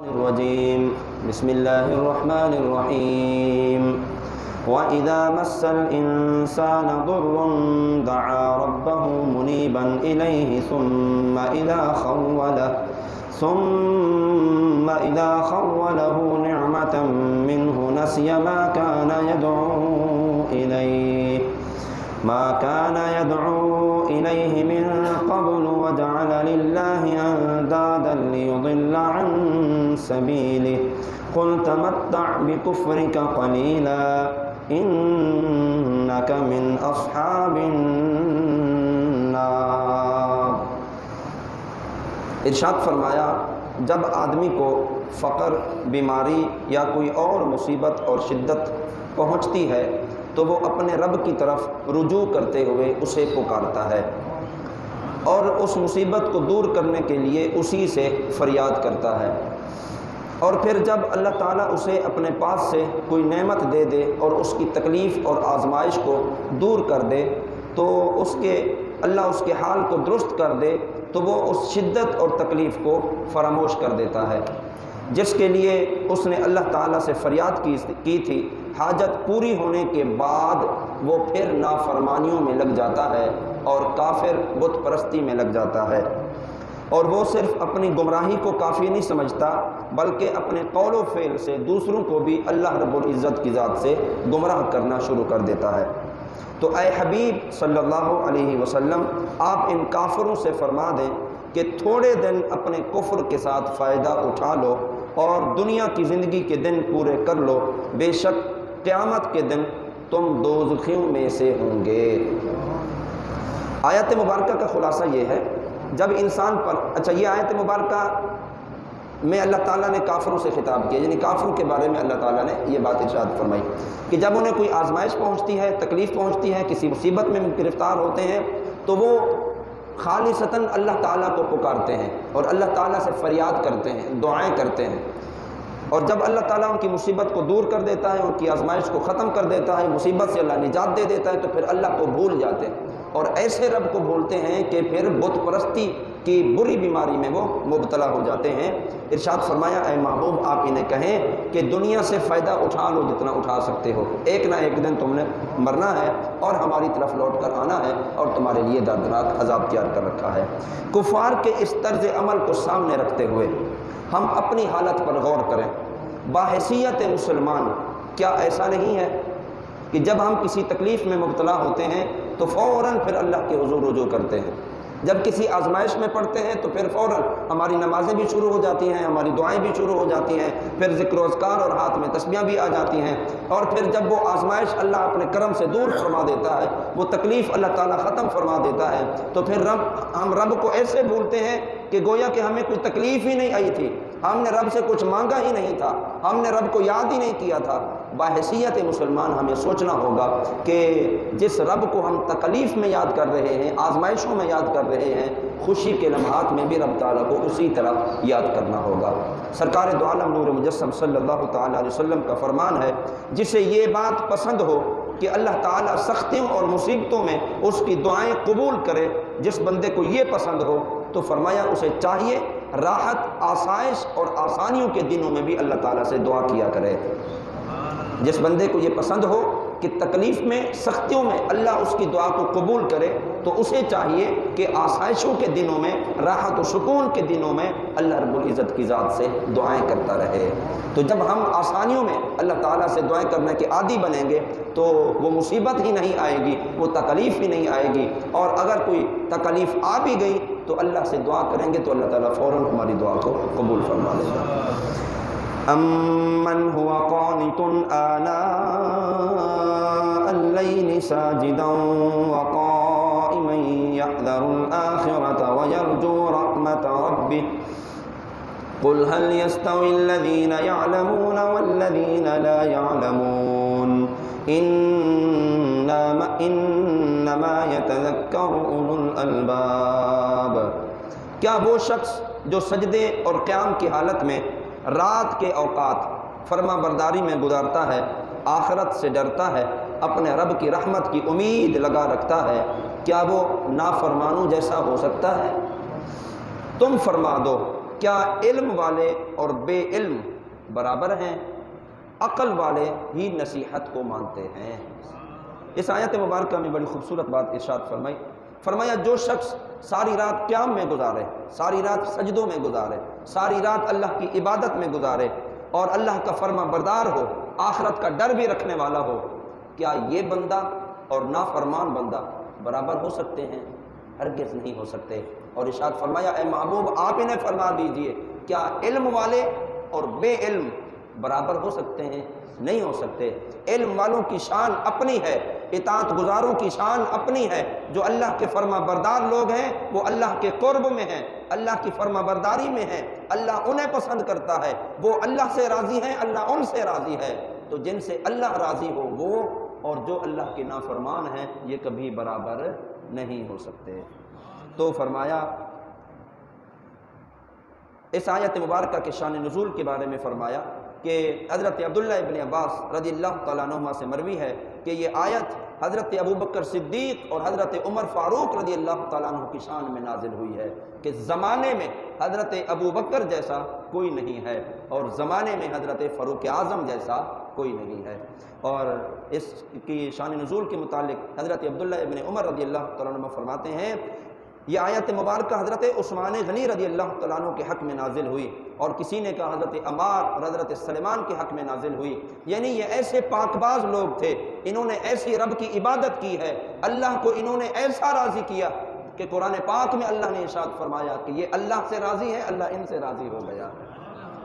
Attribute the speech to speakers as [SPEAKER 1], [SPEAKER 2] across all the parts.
[SPEAKER 1] الرجیم بسم اللہ الرحمن الرحیم وَإِذَا مَسَّ الْإِنسَانَ ضُرٌّ دَعَا رَبَّهُ مُنِيبًا إِلَيْهِ ثُمَّ إِذَا خَوَّلَهُ نِعْمَةً مِّنْهُ نَسِيَ مَا كَانَ يَدْعُو إِلَيْهِ مِن قَبْلُ وَجَعَلَ لِلَّهِ أَندَادًا لِيُضِلَّ عَن سَبِيلِهِ قُلْ تَمَتَّعْ بِكُفْرِكَ قَلِيلًا إِنَّكَ مِنْ أَصْحَابِ النَّارِ۔ ارشاد فرمایا جب آدمی کو فقر، بیماری یا کوئی اور مصیبت اور شدت پہنچتی ہے تو وہ اپنے رب کی طرف رجوع کرتے ہوئے اسے پکارتا ہے اور اس مصیبت کو دور کرنے کے لیے اسی سے فریاد کرتا ہے، اور پھر جب اللہ تعالیٰ اسے اپنے پاس سے کوئی نعمت دے دے اور اس کی تکلیف اور آزمائش کو دور کر دے تو اللہ اس کے حال کو درست کر دے تو وہ اس شدت اور تکلیف کو فراموش کر دیتا ہے جس کے لیے اس نے اللہ تعالیٰ سے فریاد کی تھی۔ حاجت پوری ہونے کے بعد وہ پھر نافرمانیوں میں لگ جاتا ہے اور کافر بت پرستی میں لگ جاتا ہے، اور وہ صرف اپنی گمراہی کو کافی نہیں سمجھتا بلکہ اپنے قول و فعل سے دوسروں کو بھی اللہ رب العزت کی ذات سے گمراہ کرنا شروع کر دیتا ہے۔ تو اے حبیب صلی اللہ علیہ وسلم، آپ ان کافروں سے فرما دیں کہ تھوڑے دن اپنے کفر کے ساتھ فائدہ اٹھا لو اور دنیا کی زندگی کے دن پورے کر لو، بے شک قیامت کے دن تم دوزخیوں میں سے ہوں گے۔ آیت مبارکہ کا خلاصہ یہ ہے، جب انسان پر یہ آیت مبارکہ میں اللہ تعالیٰ نے کافروں سے خطاب کیا، یعنی کافروں کے بارے میں اللہ تعالیٰ نے یہ بات ارشاد فرمائی کہ جب انہیں کوئی آزمائش پہنچتی ہے، تکلیف پہنچتی ہے، کسی مصیبت میں گرفتار ہوتے ہیں تو وہ خالصتاً اللہ تعالیٰ کو پکارتے ہیں اور اللہ تعالیٰ سے فریاد کرتے ہیں، دعائیں کرتے ہیں، اور جب اللہ تعالیٰ ان کی مصیبت کو دور کر دیتا ہے، ان کی آزمائش کو ختم کر دیتا ہے، مصیبت سے اللہ نجات دے دیتا ہے تو پھر اللہ کو بھول جاتے ہیں اور ایسے رب کو بھولتے ہیں کہ پھر بت پرستی کی بری بیماری میں وہ مبتلا ہو جاتے ہیں۔ ارشاد فرمایا اے محبوب آپ انہیں کہیں کہ دنیا سے فائدہ اٹھا لو جتنا اٹھا سکتے ہو، ایک نہ ایک دن تم نے مرنا ہے اور ہماری طرف لوٹ کر آنا ہے اور تمہارے لیے دردناک عذاب تیار کر رکھا ہے۔ کفار کے اس طرز عمل کو سامنے رکھتے ہوئے ہم اپنی حالت پر غور کریں۔ باحیثیت مسلمان کیا ایسا نہیں ہے کہ جب ہم کسی تکلیف میں مبتلا ہوتے ہیں تو فوراً پھر اللہ کے حضور رجوع کرتے ہیں، جب کسی آزمائش میں پڑتے ہیں تو پھر فوراً ہماری نمازیں بھی شروع ہو جاتی ہیں، ہماری دعائیں بھی شروع ہو جاتی ہیں، پھر ذکر و اذکار اور ہاتھ میں تسبیحاں بھی آ جاتی ہیں، اور پھر جب وہ آزمائش اللہ اپنے کرم سے دور فرما دیتا ہے، وہ تکلیف اللہ تعالیٰ ختم فرما دیتا ہے تو پھر ہم رب کو ایسے بھولتے ہیں کہ گویا کہ ہمیں کوئی تکلیف ہی نہیں آئی تھی، ہم نے رب سے کچھ مانگا ہی نہیں تھا، ہم نے رب کو یاد ہی نہیں کیا تھا۔ باحیثیت مسلمان ہمیں سوچنا ہوگا کہ جس رب کو ہم تکلیف میں یاد کر رہے ہیں، آزمائشوں میں یاد کر رہے ہیں، خوشی کے لمحات میں بھی رب تعالیٰ کو اسی طرح یاد کرنا ہوگا۔ سرکار دو عالم نور مجسم صلی اللہ تعالیٰ علیہ وسلم کا فرمان ہے، جسے یہ بات پسند ہو کہ اللہ تعالیٰ سختیوں اور مصیبتوں میں اس کی دعائیں قبول کرے، جس بندے کو یہ پسند ہو تو فرمایا اسے چاہیے راحت، آسائش اور آسانیوں کے دنوں میں بھی اللہ تعالیٰ سے دعا کیا کرے۔ جس بندے کو یہ پسند ہو کہ تکلیف میں، سختیوں میں اللہ اس کی دعا کو قبول کرے تو اسے چاہیے کہ آسائشوں کے دنوں میں، راحت و سکون کے دنوں میں اللہ رب العزت کی ذات سے دعائیں کرتا رہے۔ تو جب ہم آسانیوں میں اللہ تعالیٰ سے دعائیں کرنے کے عادی بنیں گے تو وہ مصیبت ہی نہیں آئے گی، وہ تکلیف ہی نہیں آئے گی، اور اگر کوئی تکلیف آ بھی گئی تو اللہ سے دعا کریں گے تو اللہ تعالیٰ فوراً ہماری دعا کو قبول فرما لے گا۔ أَمَّنْ هُوَ قَانِتٌ آنَاءَ اللَّيْلِ سَاجِدًا وَقَائِمًا يَحْذَرُ الْآخِرَةَ وَيَرْجُو رَحْمَةَ رَبِّهِ قُلْ هَلْ يَسْتَوِي الَّذِينَ يَعْلَمُونَ وَالَّذِينَ لَا يَعْلَمُونَ إِنَّمَا يَتَذَكَّرُ أُولُو الْأَلْبَابِ۔ کیا وہ شخص جو سجدے اور قیام کی حالت میں رات کے اوقات فرما برداری میں گزارتا ہے، آخرت سے ڈرتا ہے، اپنے رب کی رحمت کی امید لگا رکھتا ہے، کیا وہ نافرمانوں جیسا ہو سکتا ہے؟ تم فرما دو کیا علم والے اور بے علم برابر ہیں؟ عقل والے ہی نصیحت کو مانتے ہیں۔ اس آیت مبارکہ میں بڑی خوبصورت بات ارشاد فرمایا جو شخص ساری رات قیام میں گزارے، ساری رات سجدوں میں گزارے، ساری رات اللہ کی عبادت میں گزارے اور اللہ کا فرما بردار ہو، آخرت کا ڈر بھی رکھنے والا ہو، کیا یہ بندہ اور نافرمان بندہ برابر ہو سکتے ہیں؟ ہرگز نہیں ہو سکتے۔ اور ارشاد فرمایا اے محبوب آپ انہیں فرما دیجئے کیا علم والے اور بے علم برابر ہو سکتے ہیں؟ نہیں ہو سکتے۔ علم والوں کی شان اپنی ہے، اطاعت گزاروں کی شان اپنی ہے، جو اللہ کے فرما بردار لوگ ہیں وہ اللہ کے قرب میں ہیں، اللہ کی فرما برداری میں ہیں، اللہ انہیں پسند کرتا ہے، وہ اللہ سے راضی ہیں، اللہ ان سے راضی ہے۔ تو جن سے اللہ راضی ہو وہ اور جو اللہ کے نافرمان ہیں یہ کبھی برابر نہیں ہو سکتے۔ تو فرمایا اس آیت مبارکہ کے شان نزول کے بارے میں فرمایا کہ حضرت عبداللہ ابن عباس رضی اللہ تعالیٰ عنہما سے مروی ہے کہ یہ آیت حضرت ابوبکر صدیق اور حضرت عمر فاروق رضی اللہ تعالیٰ عنہ کی شان میں نازل ہوئی ہے کہ زمانے میں حضرت ابوبکر جیسا کوئی نہیں ہے اور زمانے میں حضرت فاروق اعظم جیسا کوئی نہیں ہے۔ اور اس کی شان نزول کے متعلق حضرت عبداللہ ابن عمر رضی اللہ تعالیٰ عنہ فرماتے ہیں یہ آیت مبارکہ حضرت عثمان غنی رضی اللہ تعالیٰ عنہ کے حق میں نازل ہوئی، اور کسی نے کہا حضرت عمار اور حضرت سلیمان کے حق میں نازل ہوئی، یعنی یہ ایسے پاک باز لوگ تھے، انہوں نے ایسی رب کی عبادت کی ہے، اللہ کو انہوں نے ایسا راضی کیا کہ قرآن پاک میں اللہ نے ارشاد فرمایا کہ یہ اللہ سے راضی ہے، اللہ ان سے راضی ہو گیا۔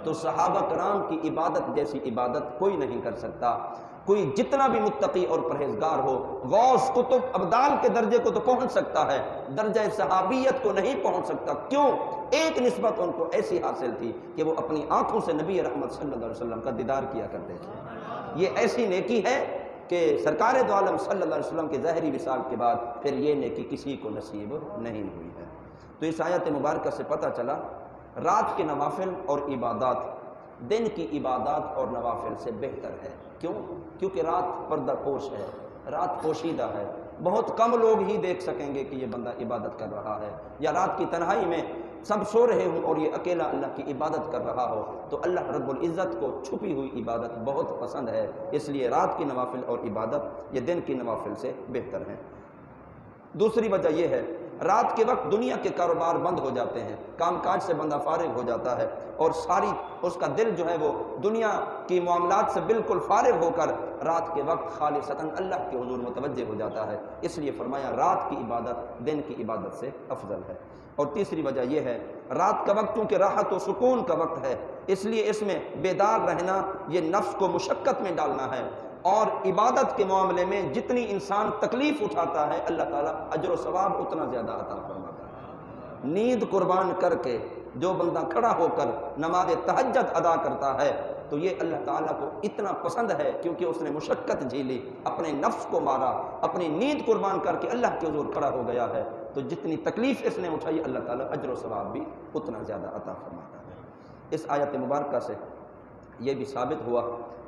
[SPEAKER 1] تو صحابہ کرام کی عبادت جیسی عبادت کوئی نہیں کر سکتا۔ کوئی جتنا بھی متقی اور پرہیزگار ہو، غوث قطب ابدال کے درجے کو تو پہنچ سکتا ہے، درجہ صحابیت کو نہیں پہنچ سکتا۔ کیوں؟ ایک نسبت ان کو ایسی حاصل تھی کہ وہ اپنی آنکھوں سے نبی رحمت صلی اللہ علیہ وسلم کا دیدار کیا کرتے تھے۔ یہ ایسی نیکی ہے کہ سرکار دو عالم صلی اللہ علیہ وسلم کے ظاہری وصال کے بعد پھر یہ نیکی کسی کو نصیب نہیں ہوئی ہے۔ تو اس آیت مبارکہ سے پتہ چلا رات کے نوافل اور عبادات دن کی عبادات اور نوافل سے بہتر ہے۔ کیوں؟ کیونکہ رات پردہ پوش ہے، رات پوشیدہ ہے، بہت کم لوگ ہی دیکھ سکیں گے کہ یہ بندہ عبادت کر رہا ہے، یا رات کی تنہائی میں سب سو رہے ہوں اور یہ اکیلا اللہ کی عبادت کر رہا ہو، تو اللہ رب العزت کو چھپی ہوئی عبادت بہت پسند ہے، اس لیے رات کی نوافل اور عبادت یہ دن کی نوافل سے بہتر ہیں۔ دوسری وجہ یہ ہے رات کے وقت دنیا کے کاروبار بند ہو جاتے ہیں، کام کاج سے بندہ فارغ ہو جاتا ہے اور ساری اس کا دل جو ہے وہ دنیا کی معاملات سے بالکل فارغ ہو کر رات کے وقت خالصتاً اللہ کے حضور متوجہ ہو جاتا ہے، اس لیے فرمایا رات کی عبادت دن کی عبادت سے افضل ہے۔ اور تیسری وجہ یہ ہے رات کا وقت کیونکہ راحت و سکون کا وقت ہے، اس لیے اس میں بیدار رہنا یہ نفس کو مشقت میں ڈالنا ہے، اور عبادت کے معاملے میں جتنی انسان تکلیف اٹھاتا ہے اللہ تعالیٰ اجر و ثواب اتنا زیادہ عطا فرماتا ہے۔ نیند قربان کر کے جو بندہ کھڑا ہو کر نماز تہجد ادا کرتا ہے تو یہ اللہ تعالیٰ کو اتنا پسند ہے کیونکہ اس نے مشقت جھیلی، اپنے نفس کو مارا، اپنی نیند قربان کر کے اللہ کے حضور کھڑا ہو گیا ہے، تو جتنی تکلیف اس نے اٹھائی اللہ تعالیٰ اجر و ثواب بھی اتنا زیادہ عطا فرماتا ہے۔ اس آیت مبارکہ سے یہ بھی ثابت ہوا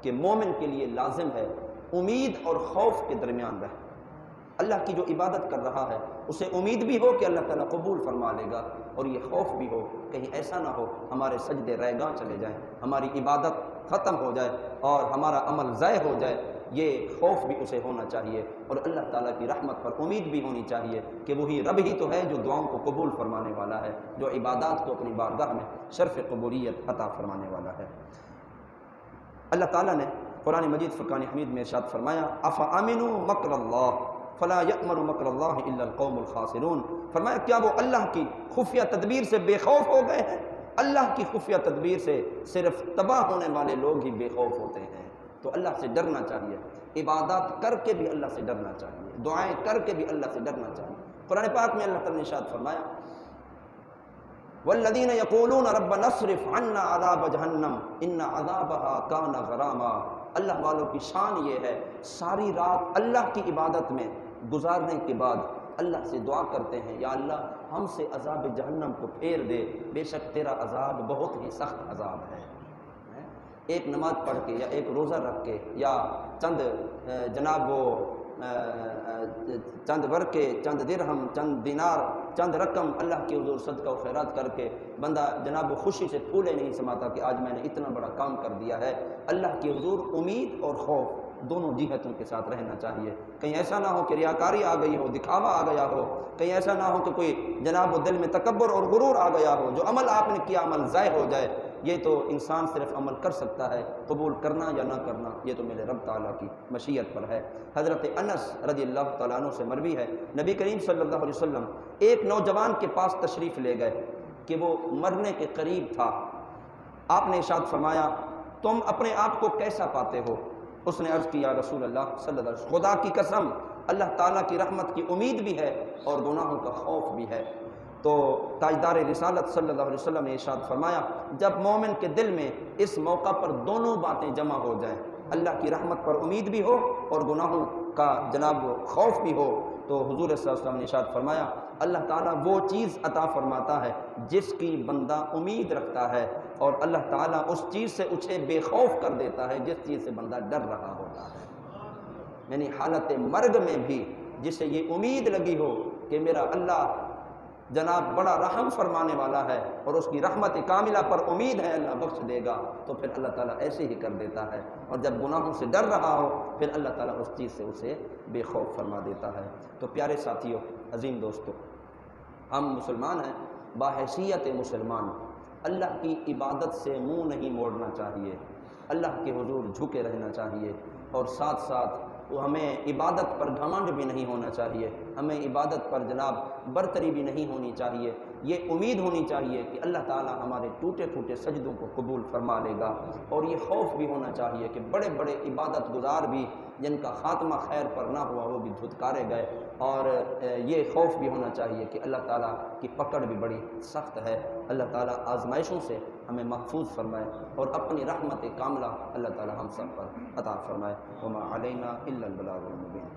[SPEAKER 1] کہ مومن کے لیے لازم ہے امید اور خوف کے درمیان رہ، اللہ کی جو عبادت کر رہا ہے اسے امید بھی ہو کہ اللہ تعالیٰ قبول فرما لے گا، اور یہ خوف بھی ہو کہیں ایسا نہ ہو ہمارے سجدے ریگاں چلے جائیں، ہماری عبادت ختم ہو جائے اور ہمارا عمل ضائع ہو جائے، یہ خوف بھی اسے ہونا چاہیے، اور اللہ تعالیٰ کی رحمت پر امید بھی ہونی چاہیے کہ وہی رب ہی تو ہے جو دعاؤں کو قبول فرمانے والا ہے، جو عبادات کو اپنی بارگاہ میں شرف قبولیت عطا فرمانے والا ہے۔ اللہ تعالیٰ نے قرآن مجید فرقان حمید میں ارشاد فرمایا افامنوا مکر اللہ فلا یأمن مکر اللہ الا القوم الخاسرون، فرمایا کیا وہ اللہ کی خفیہ تدبیر سے بے خوف ہو گئے ہیں؟ اللہ کی خفیہ تدبیر سے صرف تباہ ہونے والے لوگ ہی بے خوف ہوتے ہیں۔ تو اللہ سے ڈرنا چاہیے، عبادات کر کے بھی اللہ سے ڈرنا چاہیے، دعائیں کر کے بھی اللہ سے ڈرنا چاہیے۔ قرآن پاک میں اللہ تعالیٰ نے ارشاد فرمایا والذین یقولون ربنا اصرف عنا عذاب جہنم ان عذابها کان غراما، اللہ والوں کی شان یہ ہے ساری رات اللہ کی عبادت میں گزارنے کے بعد اللہ سے دعا کرتے ہیں یا اللہ ہم سے عذاب جہنم کو پھیر دے، بے شک تیرا عذاب بہت ہی سخت عذاب ہے۔ ایک نماز پڑھ کے یا ایک روزہ رکھ کے یا چند جناب وہ چند ورقے، چند درہم، چند دینار چند رقم اللہ کے حضور صدقہ و خیرات کر کے بندہ جناب خوشی سے پھولے نہیں سماتا کہ آج میں نے اتنا بڑا کام کر دیا ہے۔ اللہ کے حضور امید اور خوف دونوں جہتوں کے ساتھ رہنا چاہیے۔ کہیں ایسا نہ ہو کہ ریاکاری آ گئی ہو، دکھاوا آ گیا ہو، کہیں ایسا نہ ہو کہ کوئی جناب دل میں تکبر اور غرور آ گیا ہو، جو عمل آپ نے کیا عمل ضائع ہو جائے۔ یہ تو انسان صرف عمل کر سکتا ہے، قبول کرنا یا نہ کرنا یہ تو میرے رب تعالیٰ کی مشیت پر ہے۔ حضرت انس رضی اللہ تعالیٰ عنہ سے مروی ہے، نبی کریم صلی اللہ علیہ وسلم ایک نوجوان کے پاس تشریف لے گئے کہ وہ مرنے کے قریب تھا۔ آپ نے ارشاد فرمایا تم اپنے آپ کو کیسا پاتے ہو؟ اس نے عرض کی یا رسول اللہ صلی اللہ علیہ وسلم خدا کی قسم اللہ تعالیٰ کی رحمت کی امید بھی ہے اور گناہوں کا خوف بھی ہے۔ تو تاجدار رسالت صلی اللہ علیہ وسلم نے ارشاد فرمایا جب مومن کے دل میں اس موقع پر دونوں باتیں جمع ہو جائیں، اللہ کی رحمت پر امید بھی ہو اور گناہوں کا جناب خوف بھی ہو، تو حضور صلی اللہ علیہ وسلم نے ارشاد فرمایا اللہ تعالیٰ وہ چیز عطا فرماتا ہے جس کی بندہ امید رکھتا ہے، اور اللہ تعالیٰ اس چیز سے اسے بے خوف کر دیتا ہے جس چیز سے بندہ ڈر رہا ہوتا ہے۔ یعنی حالت مرگ میں بھی جسے یہ امید لگی ہو کہ میرا اللہ جناب بڑا رحم فرمانے والا ہے اور اس کی رحمت کاملہ پر امید ہے اللہ بخش دے گا، تو پھر اللہ تعالیٰ ایسے ہی کر دیتا ہے، اور جب گناہوں سے ڈر رہا ہو پھر اللہ تعالیٰ اس چیز سے اسے بے خوف فرما دیتا ہے۔ تو پیارے ساتھیوں، عظیم دوستو، ہم مسلمان ہیں، باحیثیت مسلمان اللہ کی عبادت سے منہ نہیں موڑنا چاہیے، اللہ کے حضور جھکے رہنا چاہیے، اور ساتھ ساتھ ہمیں عبادت پر گھمنڈ بھی نہیں ہونا چاہیے، ہمیں عبادت پر جناب برتری بھی نہیں ہونی چاہیے۔ یہ امید ہونی چاہیے کہ اللہ تعالیٰ ہمارے ٹوٹے پھوٹے سجدوں کو قبول فرما لے گا، اور یہ خوف بھی ہونا چاہیے کہ بڑے بڑے عبادت گزار بھی جن کا خاتمہ خیر پر نہ ہوا وہ بھی دھتکارے گئے، اور یہ خوف بھی ہونا چاہیے کہ اللہ تعالیٰ کی پکڑ بھی بڑی سخت ہے۔ اللہ تعالیٰ آزمائشوں سے ہمیں محفوظ فرمائے اور اپنی رحمت کاملہ اللہ تعالیٰ ہم سب پر عطا فرمائے۔ وما علینا الا البلاغ المبین۔